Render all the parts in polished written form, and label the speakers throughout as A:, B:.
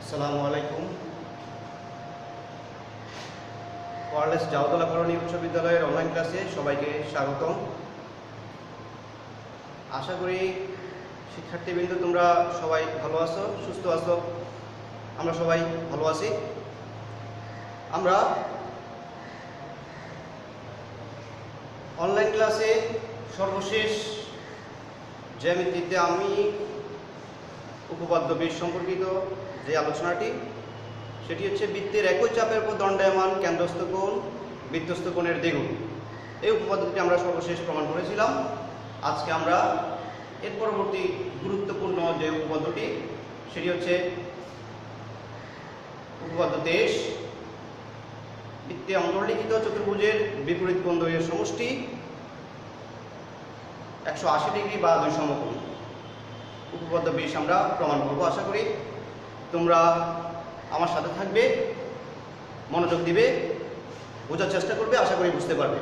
A: আসসালামু আলাইকুম। Wireless জাওতলা colony উচ্চ বিদ্যালয়ের অনলাইন ক্লাসে সবাইকে স্বাগতম। আশা করি শিক্ষার্থীবৃন্দ তোমরা সবাই ভালো আছো, সুস্থ আছো। আমরা সবাই ভালো আছি। আমরা অনলাইন ক্লাসে সর্বশেষ জ্যামিতিতে আমি উপপাদ্য বিশ সম্পর্কিত যে আলোচনাটি, সেটি হচ্ছে বৃত্তের একই চাপের উপর দণ্ডায়মান কেন্দ্রস্থ কোণ বৃত্তস্থ কোণের দ্বিগুণ। এই উপপাদ্যটি আমরা সর্বশেষ প্রমাণ করেছিলাম। আজকে আমরা এর পরবর্তী গুরুত্বপূর্ণ যে উপপাদ্যটি, সেটি হচ্ছে উপপাদ্য 23। বৃত্তে অন্তর্লিখিত চতুর্ভুজের বিপরীত কোণ দ্বয়ের সমষ্টি 180 ডিগ্রি বা 2 সমকোণ। উপপাদ্য 20 আমরা প্রমাণ করব। আশা করি তোমরা আমার সাথে থাকবে, মনোযোগ দিবে, বোঝার চেষ্টা করবে, আশা করি বুঝতে পারবে।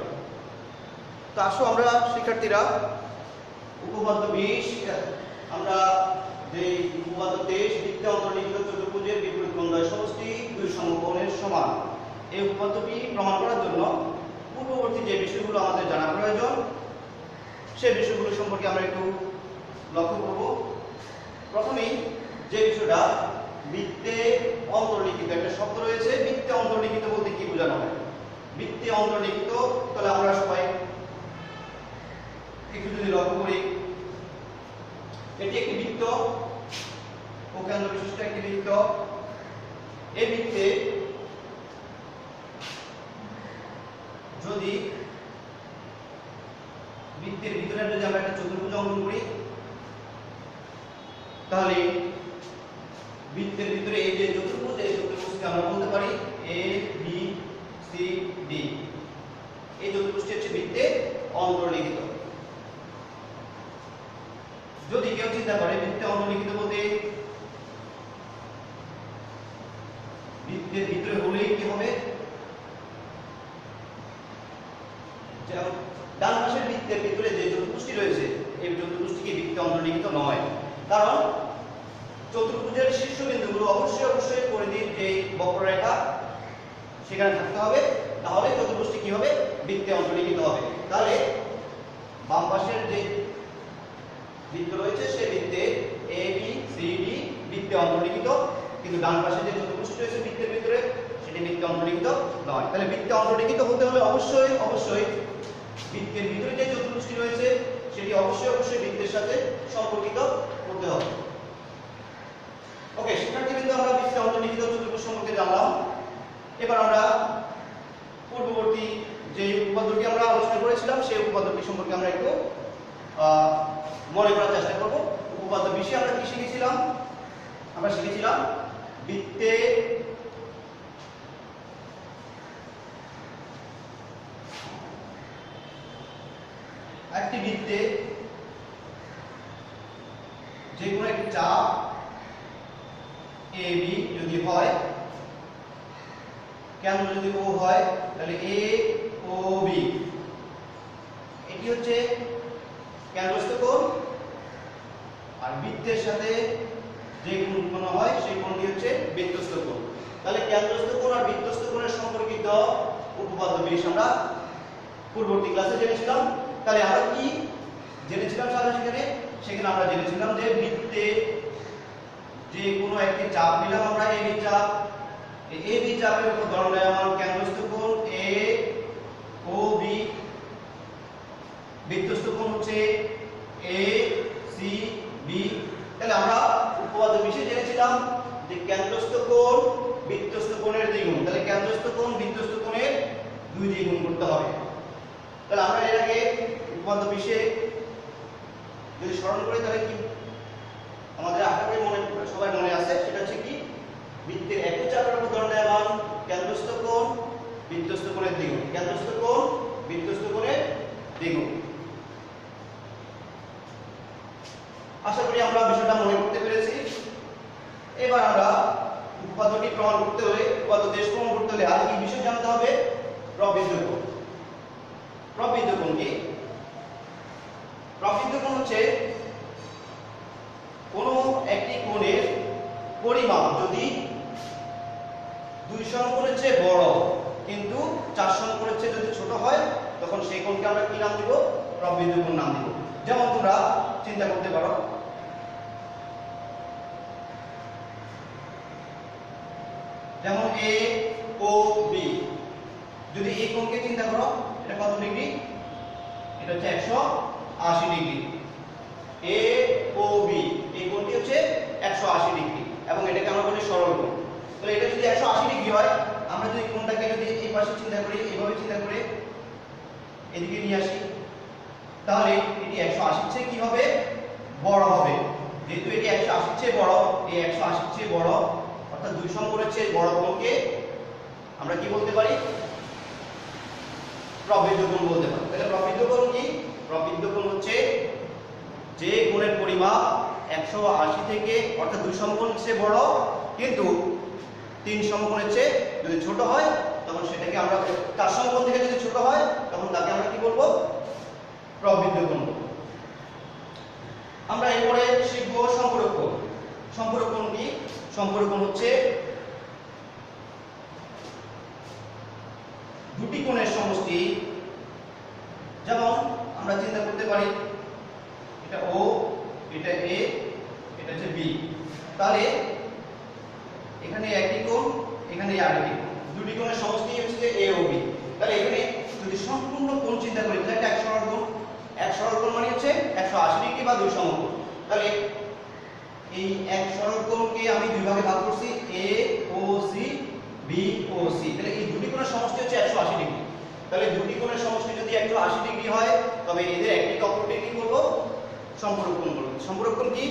A: তো আসো আমরা শিক্ষার্থীরা উপপাদ্য 20 আমরা যে উপপাদ্য 23 বৃত্তে অন্তর্লিখিত চতুর্ভুজের বিপরীত কোণ দ্বয়ের সমষ্টি 2 সমকোণের সমান, এই উপপাদ্যটি প্রমাণ করার জন্য পূর্ববর্তী যে বিষয়গুলো আমাদের জানা প্রয়োজন সেই বিষয়গুলো সম্পর্কে আমরা একটু লক্ষ্য করব। প্রথমেই যে বিষয়টা, বৃত্তে অন্তর্লিখিত একটা শব্দ রয়েছে। বৃত্তে অন্তর্লিখিত বলতে কি বোঝানো হয়? বৃত্তে অন্তর্লিখিত, তাহলে আমরা সবাই একটু যদি লক্ষ্য করি, এটি একটি বৃত্ত, কেন্দ্র বিশিষ্ট একটি বৃত্ত। এই বৃত্তে যদি বৃত্তের ভিতরে যদি আমরা একটা চতুর্ভুজ অঙ্কন করি, তাহলে বৃত্তের ভিতরে এই যে চতুর্ভুজ, এই চতুর্ভুজকে আমরা বলতে পারি এ বি সি ডি। এই চতুর্ভুজটি হচ্ছে বৃত্তে অন্তর্লিখিত। যদি কেউ চিন্তা করে বৃত্তে অন্তর্লিখিত বলতে বৃত্তের ভিতরে হলেই কি হবে, যেমন ডান পাশের বৃত্তের ভিতরে যে চতুর্ভুজটি রয়েছে, এই চতুর্ভুজটি বৃত্তে অন্তর্লিখিত নয়। কারণ চতুর্ভুজের শীর্ষবিন্দুগুলো অবশ্যই পরিধির যে বক্ররেখা সেখানে থাকতে হবে, তাহলে চতুর্ভুজটি কি হবে, বৃত্তে অন্তর্লিখিত হবে। তাহলে বাম পাশের যে বৃত্ত রয়েছে সেই বৃত্তে এ বি সি ডি বৃত্তে অন্তর্লিখিত, কিন্তু ডান পাশে যে চতুর্ভুজটি রয়েছে বৃত্তের ভিতরে সেটি বৃত্তে অন্তর্লিখিত নয়। তাহলে বৃত্তে অন্তর্লিখিত হতে হলে অবশ্যই বৃত্তের ভিতরে যে চতুর্ভুজটি রয়েছে সেটি অবশ্যই বৃত্তের সাথে সম্পর্কিত হতে হবে। ওকে শিক্ষার্থীবৃন্দ, আমরা বৃত্তে অন্তর্লিখিত চতুর্ভুজ সম্পর্কে জানলাম। এবার আমরা পূর্ববর্তী যে উপপাদ্যটি আমরা আলোচনা করেছিলাম সেই উপপাদ্যটি সম্পর্কে আমরা একটু মনে করার চেষ্টা করব। উপপাদ্য 20 আমরা কি শিখেছিলাম? আমরা শিখেছিলাম বৃত্তে একটি বৃত্তে যে কোনো একটি চাপ এ বি যদি হয়, কেন্দ্র যদি ও হয়, তাহলে এ ও বি এটি হচ্ছে কেন্দ্রস্থ কোণ, আর বৃত্তের সাথে যে কোণ উৎপন্ন হয় সেই কোণটি হচ্ছে বৃত্তস্থ কোণ। তাহলে কেন্দ্রস্থ কোণ আর বৃত্তস্থ কোণের সম্পর্কিত উপপাদ্য 20 আমরা পূর্ববর্তী ক্লাসে জেনেছিলাম। তাহলে আমরা কি জেনেছিলাম? সেখানে আমরা জেনেছিলাম যে বৃত্তে যে কোনো একটি চাপ নিলাম আমরা, এ বি চাপ, এই বি চাপের উপর দণ্ডায়মান কেন্দ্রস্থ কোণ এ ও বি, বৃত্তস্থ কোণ হচ্ছে এ সি বি। তাহলে আমরা উপপাদ্য 20 জেনেছিলাম যে কেন্দ্রস্থ কোণ বৃত্তস্থ কোণের দ্বিগুণ। তাহলে কেন্দ্রস্থ কোণ বৃত্তস্থ কোণের 2 দ্বিগুণ করতে হবে। তাহলে আমরা এর আগে উপপাদ্য 20 যদি স্মরণ করি, তাহলে কি আমাদের আশা করি সবাই মনে আছে, সেটা হচ্ছে কি, বৃত্তের একই চাপের উপর দণ্ডায়মান কেন্দ্রস্থ কোণ বৃত্তস্থ কোণের দ্বিগুণ, কেন্দ্রস্থ কোণ বৃত্তস্থ কোণের দ্বিগুণ। আশা করি আমরা বিষয়টা মনে করতে পেরেছি। এবার আমরা উপপাদ্যটি প্রমাণ করতে হলে, উপপাদ্য 23 প্রমাণ করতে হলে আর কি বিষয় জানতে হবে? প্রবৃদ্ধ কোণ। প্রবৃদ্ধ কোণ কি? প্রবৃদ্ধ কোণ হচ্ছে কোনো একটি কোণের পরিমাপ যদি 2 সমকোণের চেয়ে বড় কিন্তু 4 সমকোণের চেয়ে যদি ছোট হয় তখন সেই কোণকে আমরা কি নাম দিব? প্রবৃদ্ধ কোণ নাম দিব। যেমন তোমরা চিন্তা করতে পারো, যেমন এ ও বি, যদি এই কোণকে চিন্তা করো, এটা কত ডিগ্রি? এটা হচ্ছে 180 ডিগ্রি। এ ও বি এই কোণটি হচ্ছে 180 ডিগ্রি এবং এটাকে আমরা বলি সরল কোণ। তাহলে এটা যদি 180 ডিগ্রি হয়, আমরা যদি কোণটাকে যদি এই পাশে চিন্তা করি, এইভাবে চিন্তা করে এদিকে নিয়ে আসি, তাহলে এটি 180 চেয়ে কি হবে? বড় হবে। যেহেতু এটি 180 চেয়ে বড়, এই 180 চেয়ে বড় অর্থাৎ 2 সমকোণের চেয়ে বড় কোণকে আমরা কি বলতে পারি? প্রবৃদ্ধ কোণ বলতে পারি। তাহলে প্রবৃদ্ধ কোণ কি? প্রবৃদ্ধ কোণ হচ্ছে যে কোণের পরিমাপ 180 থেকে অর্থাৎ 2 সমকোণের চেয়ে বড় কিন্তু 3 সমকোণের চেয়ে যদি ছোট হয় তখন সেটাকে আমরা 4 সমকোণ থেকে যদি ছোট হয় তখন তাকে আমরা কি বলবো? প্রবৃদ্ধ কোণ। আমরা এরপরে শিখব সম্পূরক কোণ। সম্পূরক কোণ কি? সম্পূরক কোণ হচ্ছে দুটি কোণের সমষ্টি। যেমন আমরা চিন্তা করতে পারি এটা ও, এটা এ, এটা হচ্ছে বি। তাহলে এখানে একটি কোণ, এখানে আরেকটি কোণ, দুটি কোণের সমষ্টি হচ্ছে এ ও বি। তাহলে এখানে যদি সম্পূর্ণ কোণ চিন্তা করি তাহলে এটা এক সরল কোণ। এক সরল কোণ মানে হচ্ছে 180 ডিগ্রি বা 2 সমকোণ। তাহলে এই এক সরল কোণকে আমি দুই ভাগে ভাগ করছি, এ ও সি, বি ও সি। তাহলে এই দুটি কোণের সমষ্টি হচ্ছে 180 ডিগ্রি। তাহলে দুটি কোণের সমষ্টি যদি 180 ডিগ্রি হয় তবে এদের একটি অপরটি কি বলবো? সম্পূরক কোণ বলবো। সম্পূরক কোণ কি?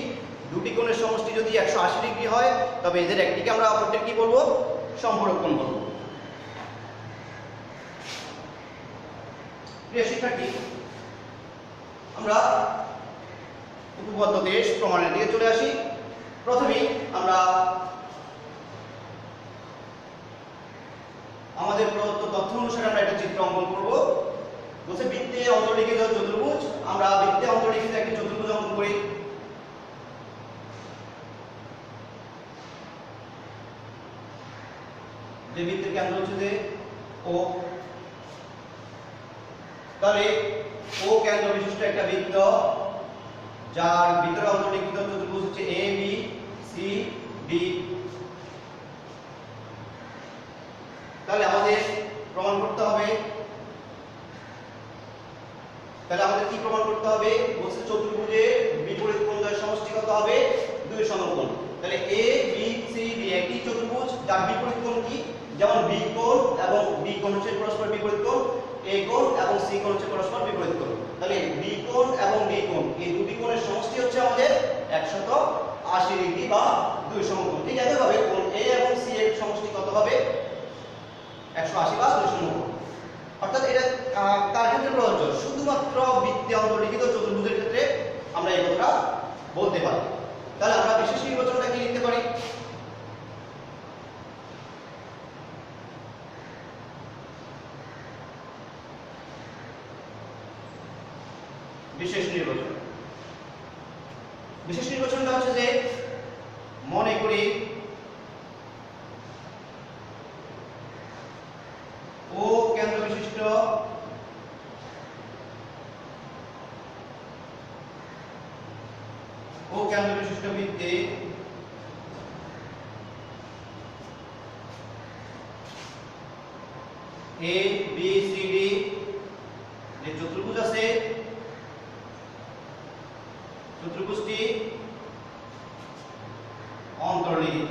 A: দুটি কোণের সমষ্টি যদি 180 ডিগ্রি হয় তবে এদের একটিকে আমরা অপরটি কি বলবো? সম্পূরক কোণ বলবো। প্রিয় শিক্ষার্থী, আমরা উপপাদ্য দেশ প্রমাণের দিকে চলে আসি। প্রথমেই আমরা আমাদের প্রদত্ত তথ্য অনুসারে আমরা একটা চিত্র অঙ্কন করব। বলছে বৃত্তে অন্তর্লিখিত চতুর্ভুজ। আমরা বৃত্তে অন্তর্লিখিত একটি চতুর্ভুজ অঙ্কন করি। যে বৃত্তের কেন্দ্র হচ্ছে যে ও। তাহলে ও কেন্দ্র বিশিষ্ট একটা বৃত্ত যার ভিতরে অন্তর্লিখিত চতুর্ভুজ হচ্ছে এ বি সি ডি। তাহলে আমাদের প্রমাণ করতে হবে, কি প্রমাণ করতে হবে? বলছে চতুর্ভুজের বিপরীত কোণদ্বয়ের সমষ্টি কত হবে? 2 সমকোণ। তাহলে এ বি সি ডি একটি চতুর্ভুজ যার বিপরীত কোণ কি? যেমন বি কোণ এবং বি কোণ হচ্ছে পরস্পর বিপরীত কোণ, এ কোণ এবং সি কোণ হচ্ছে পরস্পর বিপরীত কোণ। তাহলে বি কোণ এবং ডি কোণ এই দুটি কোণের সমষ্টি হচ্ছে আমাদের 180 ডিগ্রি বা 2 সমকোণ। ঠিক একইভাবে কোণ এ এবং সি এর সমষ্টি কত হবে? 180 বা 2 সমকোণ। অর্থাৎ এটা কার ক্ষেত্রে প্রযোজ্য? শুধুমাত্র বৃত্তে অন্তর্লিখিত চতুর্ভুজের ক্ষেত্রে আমরা এই কথাটা বলতে পারি। তাহলে আমরা বিশেষ নির্বাচনটা কি লিখতে পারি? বিশেষ নির্বাচন। বিশেষ নির্বাচনটা হচ্ছে যে মনে করি ও কেন্দ্র বিশিষ্ট বৃত্তে এ বি সি ডি যে চতুর্ভুজ আছে, চতুর্ভুজটি অন্তর্লিখিত।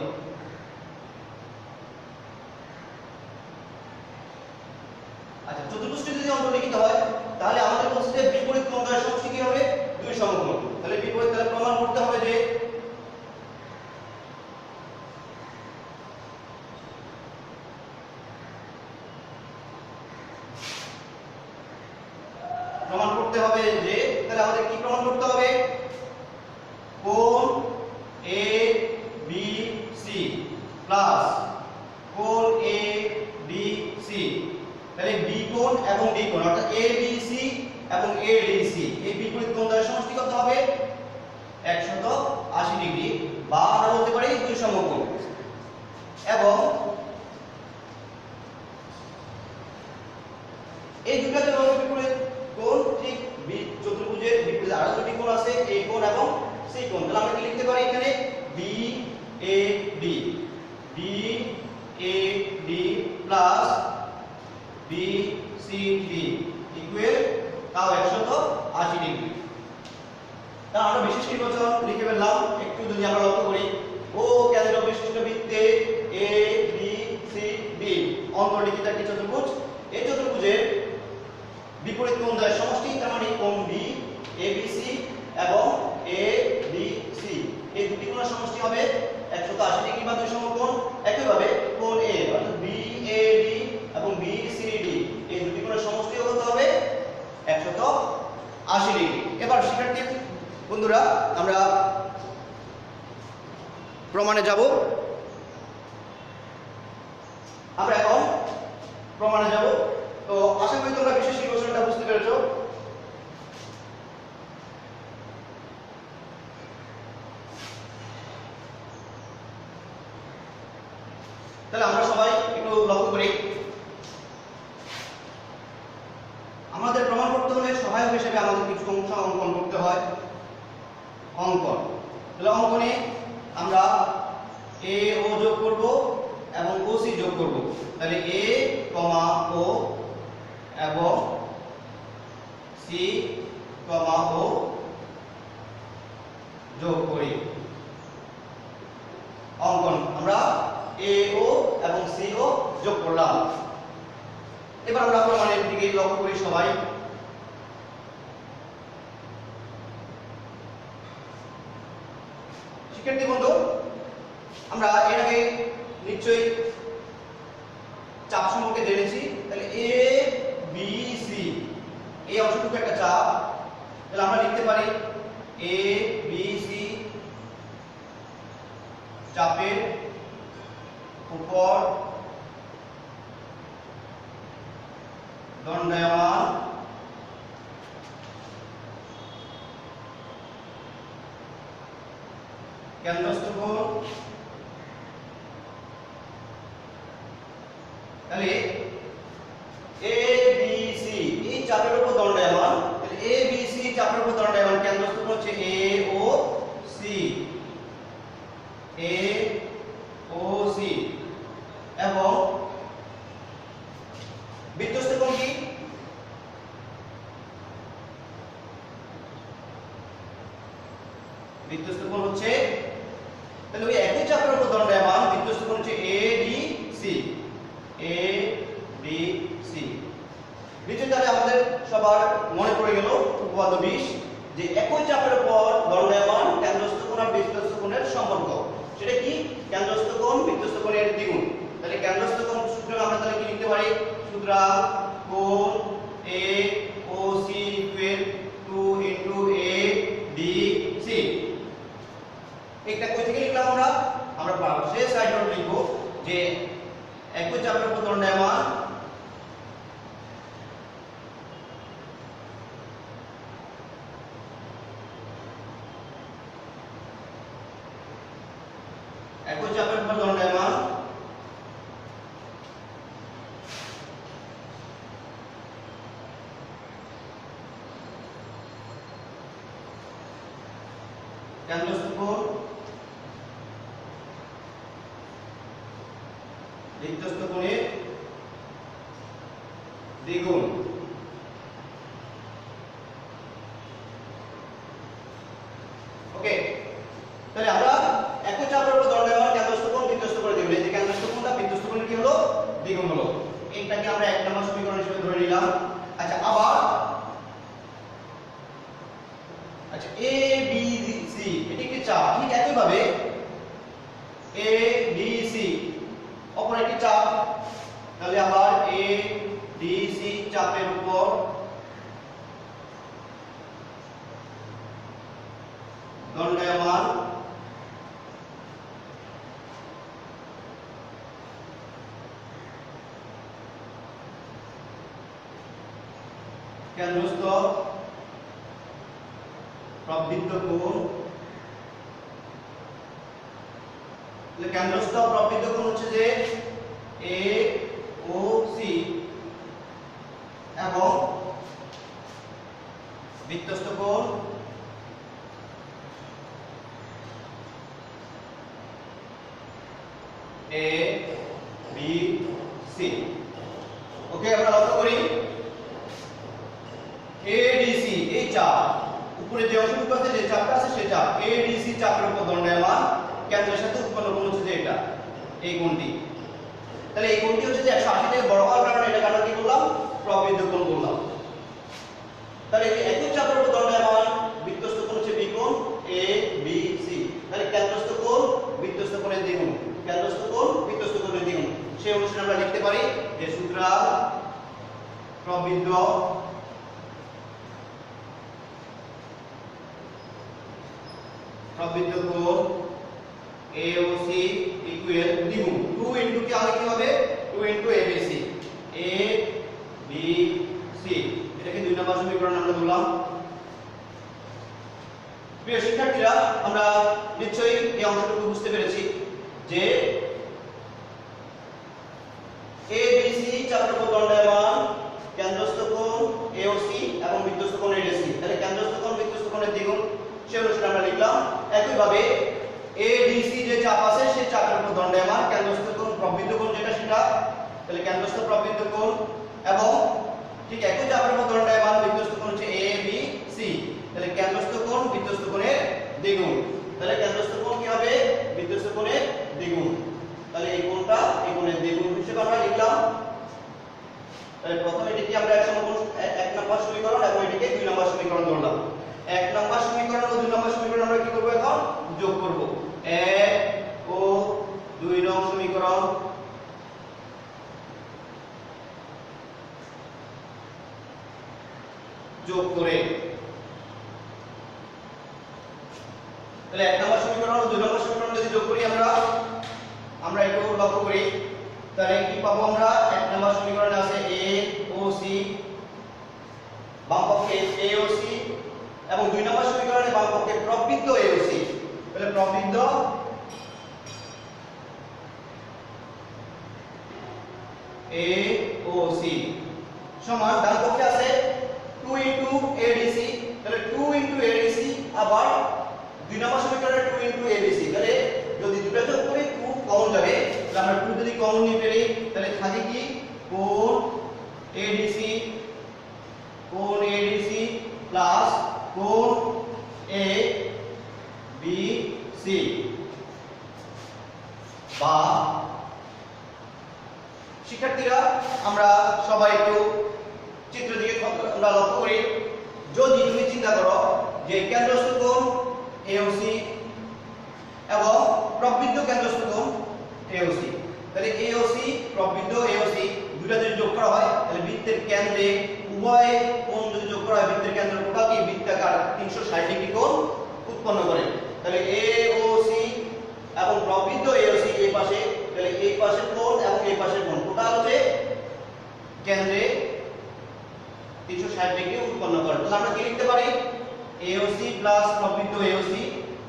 A: আচ্ছা, চতুর্ভুজটি যদি অন্তর্লিখিত হয় তাহলে আমাদের বলছে যে বিপরীত কোণদ্বয়ের সমষ্টি কি হবে? 2 সমকোণ। তাহলে বিপরীত, তাহলে প্রমাণ করতে হবে যে তাহলে আমাদের কি প্রমাণ করতে হবে? কোণ এ বি সি প্লাস কোণ এ ডি সি। তাহলে বি কোণ এবং ডি কোণ অর্থাৎ এ বি সি এবং এ ডি সি এই বিপরীত কোণদ্বয়ের সমষ্টি কত হবে? 180 ডিগ্রি বা আমরা বলতে পারি 2 সমকোণ। এবং সি কোণ। তাহলে আমরা কি লিখতে পারি এখানে B A D, B A D plus B C D equal তাও 180 ডিগ্রি। তাহলে আমরা বিশিষ্ট নির্বাচন লিখে ফেললাম। একটু যদি আমরা লক্ষ্য করি, ও কেন্দ্র বিশিষ্ট বৃত্তে এ বি সি ডি অন্তর্লিখিত একটি চতুর্ভুজ। এই চতুর্ভুজের বিপরীত কোণ দ্বয়ের সমষ্টি, তার মানে কোণ বি এ বি সি এবং এ বি সি, এই দুটি কোণের সমষ্টি হবে 180 ডিগ্রি বা দুই সমকোণ। একইভাবে কোণ এ অর্থাৎ বি এ ডি এবং বি সি ডি এই দুটি কোণের সমষ্টি হতে হবে 180 ডিগ্রি। এবার শিক্ষার্থী বন্ধুরা আমরা প্রমাণে যাব। আমরা এখন প্রমাণে যাব। তো আশা করি তোমরা বিশেষ নির্বাচনটা বুঝতে পেরেছো। তাহলে আমরা সবাই একটু লক্ষ্য করি, আমাদের প্রমাণ করতে হলে সহায়ক হিসেবে আমাদের কিছু অংশ অঙ্কন করতে হয়। অঙ্কন, তাহলে অঙ্কনে আমরা এ ও যোগ করব এবং ও সি যোগ করব। তাহলে এ কমা ও এবং সি কমা ও যোগ করি। অঙ্কন আমরা এ ও এবং সি ও যোগ করলাম। এবার আমরা প্রমাণের দিকে লক্ষ্য করি সবাই। শিক্ষার্থী বন্ধু, আমরা এর আগে নিশ্চয়ই চাপ সম্পর্কে জেনেছি। তাহলে এ বি সি এই অংশটুকু একটা চাপ। তাহলে আমরা লিখতে পারি এ বি সি চাপের উপর দণ্ডায়মান কেন্দ্রস্থ কোণ। তাহলে এ বি সি এই চাপের উপর দণ্ডায়মান, তাহলে এ বি সি চাপের উপর দণ্ডায়মান কেন্দ্রস্থ কোণ হচ্ছে এ ও সি, এ ও সি এবং বৃত্তস্থ কোণ কি? বৃত্তস্থ কোণ হচ্ছে, তাহলে ওই একই চাপের উপর দণ্ডায়মান বৃত্তস্থ কোণ হচ্ছে A D C, A D C. নিচে তাহলে আমাদের সবার মনে পড়ে গেল উপপাদ্য 20 যে একই চাপের উপর দণ্ডায়মান কেন্দ্রস্থ কোণ আর বৃত্তস্থ কোণের সম্পর্ক। সেটা কি? কেন্দ্রস্থ কোণ বৃত্তস্থ কোণের দ্বিগুণ। তাহলে কেন্দ্রস্থ কোণ সূত্র আমরা তাহলে কি লিখতে পারি? সুতরাং কোণ A O C equal 2 A D C. এটা কই থেকে লিখলাম আমরা? আমরা শেষ সাইডে লিখব যে একই চাপের উপর দণ্ডায়মান একই চাপের উপর দণ্ডায়মান কেন্দ্রস্থ কোণ বৃত্তস্থ কোণের দ্বিগুণ। ওকে, তাহলে আমরা একই চাপের উপর দণ্ডায়মান কেন্দ্রস্থ কোণ বৃত্তস্থ কোণের দ্বিগুণ। এই যে কেন্দ্রস্থ কোণটা বৃত্তস্থ কোণের কি হলো? দ্বিগুণ হলো। এইটাকে আমরা এক নম্বর সমীকরণ হিসেবে ধরে নিলাম। আচ্ছা, আবার আচ্ছা এ বি সি এটি একটি চাপ, ঠিক একই ভাবে এ বি সি অপর একটি চাপ। তাহলে আবার এ ডি সি চাপের উপর দণ্ডায়মান কেন্দ্রস্থ প্রবৃত্ত কোণ। তাহলে কেন্দ্রস্থ প্রবৃত্ত কোণ হচ্ছে যে এ ও সি এবং বৃত্তস্থ কোণ এ বি সি। ওকে, আমরা লক্ষ্য করি এডিসি এই চাপ, উপরে যে অংশটুকু আছে, যে চাপটা আছে সেই চাপ, এডিসি চাপের উপর দণ্ডায়মান কেন্দ্রের সাথে উৎপন্ন কোণ হচ্ছে যে এটা, এই কোণটি। তাহলে এই কোণটি হচ্ছে যে 180 থেকে বড় হওয়ার কারণে এটা কারণে কি করলাম, প্রবৃদ্ধ কোণ বললাম। তাহলে একই চাপের উপর দণ্ডায়মান বৃত্তস্থ কোণ হচ্ছে বি কোণ, এ বি সি। তাহলে কেন্দ্রস্থ কোণ বৃত্তস্থ কোণের দ্বিগুণ, কেন্দ্রস্থ কোণ বৃত্তস্থ কোণের দ্বিগুণ। সেই অনুসারে আমরা লিখতে পারি যে সুতরাং প্রবৃদ্ধ কোণ AOC ইকুয়াল দ্বিগুণ 2 ইনটু কি আগে কি হবে, 2 ইনটু ABC, ABC। এটাকে 2 নম্বর সমীকরণ আমরা বললাম। প্রিয় শিক্ষার্থীরা, আমরা নিশ্চয়ই এই অংশটুকু বুঝতে পেরেছি যে ABC চাপের উপর দণ্ডায়মান কেন্দ্রস্থ কোণ AOC এবং বৃত্তস্থ কোণ ADC। তাহলে কেন্দ্রস্থ কোণ বৃত্তস্থ কোণের দ্বিগুণ, সেই অনুসারে আমরা লিখলাম। একই ভাবে ADC যে চাপ আছে সেই চাপের উপর দণ্ডায়মান কেন্দ্রস্থ কোণ প্রবৃদ্ধ কোণ যেটা সেটা, তাহলে কেন্দ্রস্থ প্রবৃদ্ধ কোণ, এবং ঠিক একই চাপের উপর দণ্ডায়মান বৃত্তস্থ কোণ হচ্ছে ABC। তাহলে কেন্দ্রস্থ কোণ বৃত্তস্থ কোণের দ্বিগুণ। তাহলে কেন্দ্রস্থ কোণ কি হবে, বৃত্তস্থ কোণের দ্বিগুণ। তাহলে এই কোণটা এই কোণের দ্বিগুণ হিসেবে আমরা লিখলাম। তাহলে প্রথমে এটিকে আমরা 1 নম্বর সমীকরণ এবং এটিকে 2 নম্বর সমীকরণ ধরলাম। 1 নম্বর সমীকরণ ও 2 নম্বর সমীকরণ আমরা কি করব, এখন যোগ করব। 1 ও 2 নং সমীকরণ যোগ করে, তাহলে 1 নম্বর সমীকরণ ও 2 নম্বর সমীকরণ যদি যোগ করি আমরা একটু লক্ষ্য করি, তাহলে কি পাবো আমরা। 1 নম্বর সমীকরণে আছে AOC, বাম পক্ষে AOC, এবং 2 নম্বর সমীকরণে বাম পক্ষে প্রবৃদ্ধ AOC। তাহলে প্রবৃদ্ধ AOC সমান ডান পক্ষে আছে 2 ইনটু ADC। তাহলে 2 ইনটু ADC, আবার 2 নম্বর সমীকরণে 2 ইনটু ABC। তাহলে যদি দুটো যোগ করি 2 কমন যাবে, তাহলে আমরা 2 যদি কমন নিয়ে ফেলি তাহলে থাকে কি কোণ ADC প্লাস কোণ ABC, বা শিক্ষার্থীরা আমরা সবাই একটু চিত্র দিকে আমরা লক্ষ্য করি। যদি তুমি চিন্তা করো যে কেন্দ্রস্থ কোণ AOC এবং প্রবৃদ্ধ কেন্দ্রস্থ কোণ AOC, তাহলে AOC প্রবৃদ্ধ AOC দুটো যদি যোগ করা হয় তাহলে বৃত্তের কেন্দ্রে উভয় কোণ যদি যোগ করা হয় বৃত্তের কেন্দ্র টোটাল কি বৃত্তাকার 360 ডিগ্রি কোণ উৎপন্ন করে। তাহলে AOC এবং প্রবৃদ্ধ AOC এই পাশে, তাহলে এই পাশের কোণ এবং এই পাশের কোণ টোটাল হচ্ছে কেন্দ্রে 360 ডিগ্রি উৎপন্ন করে। তাহলে আমরা কি লিখতে পারি, AOC প্লাস প্রবৃদ্ধ AOC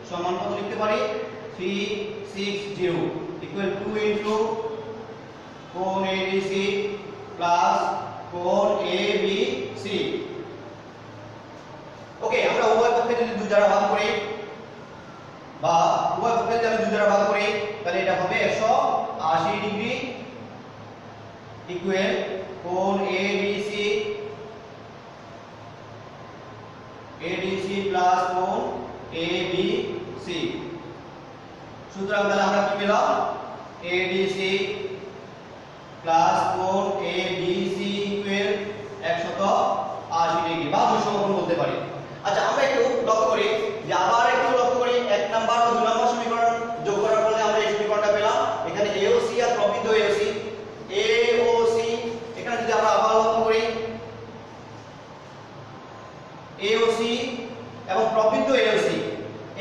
A: সমান কত লিখতে পারি, 360 ইকুয়াল 2 ইনটু কোণ ADC প্লাস কোণ ABC। ওকে, আমরা উভয় পক্ষে যদি 2 দ্বারা ভাগ করি, বা উভয় পক্ষে যদি 2 দ্বারা ভাগ করি, তাহলে এটা হবে 180 ডিগ্রি ইকুয়াল কোণ ADC প্লাস কোণ ABC। সুতরাং তাহলে আমরা কি পেলাম, ADC প্লাস কোণ ABC ইকুয়াল 180 ডিগ্রি, বা 2 সমকোণ বলতে পারি। আচ্ছা, আমরা একটু লক্ষ্য করি যে আবার একটু লক্ষ্য করি 1 নাম্বার ও 2 নম্বর সমীকরণ যোগ করার ফলে আমরা এই সমীকরণটা পেলাম। এখানে AOC আর প্রবৃদ্ধ AOC, এখানে যদি আমরা আবার লক্ষ্য করি AOC এবং প্রবৃদ্ধ AOC,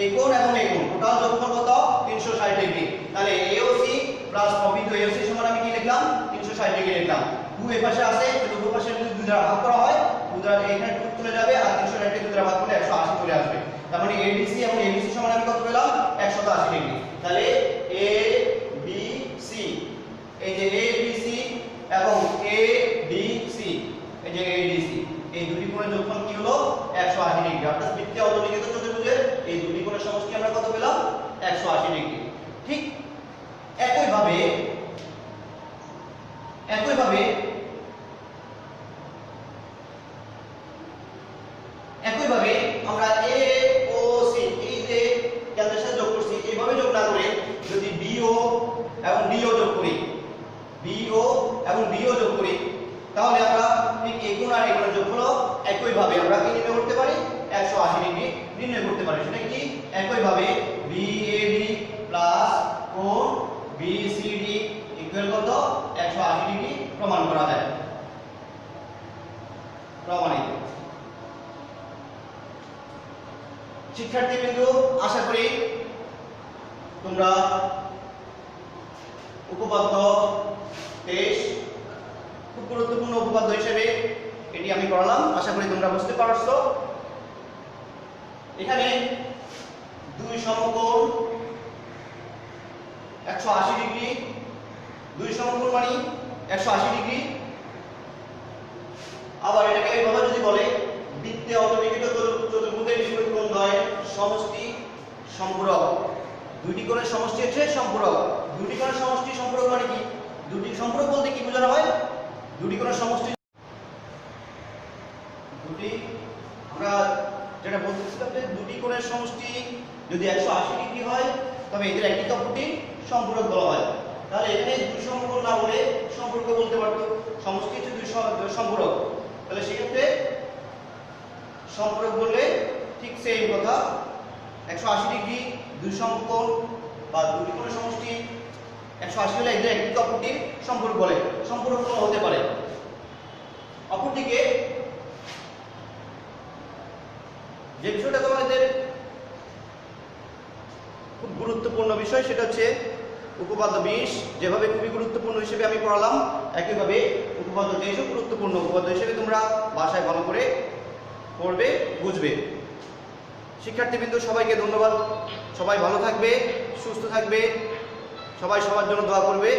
A: এই কোণ এবং এই কোণ টোটাল যোগফল কত, 360 ডিগ্রি। তাহলে AOC প্লাস প্রবৃদ্ধ AOC সমান আমি কি লিখলাম, 360 ডিগ্রি লিখলাম। 2 এই পাশে আছে, কিন্তু 2 পাশে যদি 2 দ্বারা ভাগ করা হয়, 2 দ্বারা এখানে 2 চলে যাবে, আর 360 কে 2 দ্বারা ভাগ করলে 180 চলে আসবে। তার মানে ADC এবং ABC সমান আমি কত পেলাম, 180 ডিগ্রি। তাহলে ABC, এই যে ABC এবং ADC, এই যে ADC, এই দুটি কোণের যোগফল কি হলো, 180 ডিগ্রি। অর্থাৎ বৃত্তীয় অন্তর্লিখিত চতুর্ভুজের এই দুটি কোণের সমষ্টি আমরা কত পেলাম, 180 ডিগ্রি। ঠিক একই ভাবে আমরা এ ও সি এই যে কেন্দ্রের সাথে যোগ করছি এইভাবে যোগ না করে যদি বিও এবং ডিও যোগ করি, বিও এবং ডিও যোগ করি, তাহলে আমরা ঠিক এই কোণ আর এই কোণের যোগফল একইভাবে আমরা কি নির্ণয় করতে পারি, 180 ডিগ্রি নির্ণয় করতে পারি। সেটা কি, একইভাবে বিএডি প্লাস কোণ বিসিডি ইকুয়াল কত, 180 ডিগ্রি প্রমাণ করা যায়। প্রমাণিত। শিক্ষার্থীবৃন্দ, আশা করি তোমরা উপপাদ্য 23 খুব গুরুত্বপূর্ণ উপপাদ্য হিসেবে এটি আমি করালাম, আশা করি তোমরা বুঝতে পারছো। এখানে দুই সমকোণ 180 ডিগ্রি, দুই সমকোণ মানে 180 ডিগ্রি। আবার এটাকে এইভাবে যদি বলে বৃত্তে অন্তর্নিহিত চতুর্ভুজের বিপরীত কোণদ্বয়ের সমষ্টি সম্পূরক। দুইটি কোণের সমষ্টি হচ্ছে সম্পূরক। দুইটি কোণের সমষ্টি সম্পূরক মানে কি, দুটি সম্পূরক বলতে কি বোঝানো হয়, দুটি কোণের সমষ্টি দুটি আমরা যেটা বলতেছিলাম যে দুটি কোণের সমষ্টি যদি 180 ডিগ্রি হয় তবে এদের একটি কক্ষটি সম্পূরক বলা হয়। তাহলে এখানে দুই সমকোণ না বলে সম্পূরক বলতে পারতো, সমষ্টি হচ্ছে দুই সম্পূরক। তাহলে সেক্ষেত্রে সম্পূরক বললে ঠিক সেম কথা, 180 ডিগ্রি দুই সমকোণ বা দুটি কোণের সমষ্টি 180 হলে এদের একটি অপরটির সম্পূরক বলে, সম্পূরক কোণ হতে পারে। অপরদিকে যে বিষয়টা তোমাদের খুব গুরুত্বপূর্ণ বিষয় সেটা হচ্ছে উপপাদ্য 20 যেভাবে খুবই গুরুত্বপূর্ণ হিসেবে আমি পড়ালাম, একইভাবে উপপাদ্য 23 গুরুত্বপূর্ণ উপপাদ্য হিসেবে তোমরা বাসায় ভালো করে পড়বে, বুঝবে। শিক্ষার্থীবৃন্দ, সবাইকে ধন্যবাদ। সবাই ভালো থাকবে, সুস্থ থাকবে, সবাই সবার জন্য দোয়া করবে।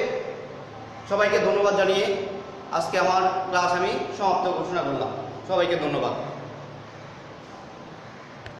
A: সবাইকে ধন্যবাদ জানিয়ে আজকে আমার ক্লাস আমি সমাপ্ত ঘোষণা করলাম। সবাইকে ধন্যবাদ।